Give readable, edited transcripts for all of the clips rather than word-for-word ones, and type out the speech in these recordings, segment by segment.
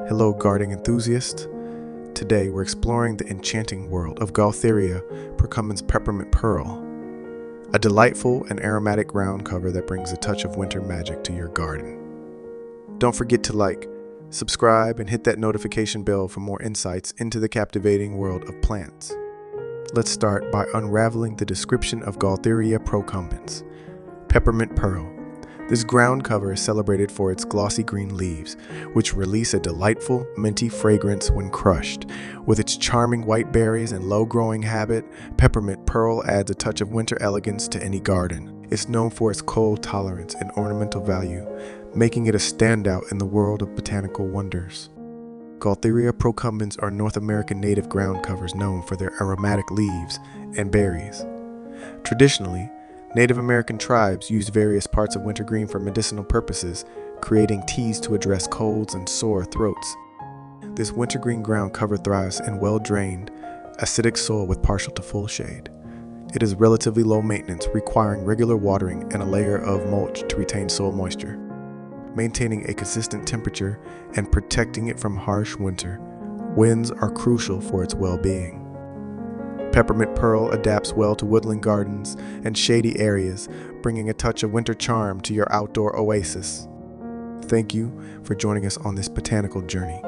Hello, gardening enthusiasts. Today we're exploring the enchanting world of GAULTHERIA Procumbens Peppermint Pearl, a delightful and aromatic ground cover that brings a touch of winter magic to your garden. Don't forget to like, subscribe, and hit that notification bell for more insights into the captivating world of plants. Let's start by unraveling the description of GAULTHERIA Procumbens Peppermint Pearl. This ground cover is celebrated for its glossy green leaves, which release a delightful, minty fragrance when crushed. With its charming white berries and low-growing habit, Peppermint Pearl adds a touch of winter elegance to any garden. It's known for its cold tolerance and ornamental value, making it a standout in the world of botanical wonders. GAULTHERIA procumbens are North American native ground covers known for their aromatic leaves and berries. Traditionally, Native American tribes used various parts of wintergreen for medicinal purposes, creating teas to address colds and sore throats. This wintergreen ground cover thrives in well-drained, acidic soil with partial to full shade. It is relatively low maintenance, requiring regular watering and a layer of mulch to retain soil moisture. Maintaining a consistent temperature and protecting it from harsh winter winds are crucial for its well-being. Peppermint Pearl adapts well to woodland gardens and shady areas, bringing a touch of winter charm to your outdoor oasis. Thank you for joining us on this botanical journey.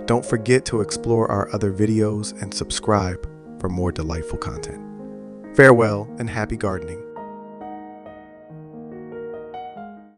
Don't forget to explore our other videos and subscribe for more delightful content. Farewell and happy gardening.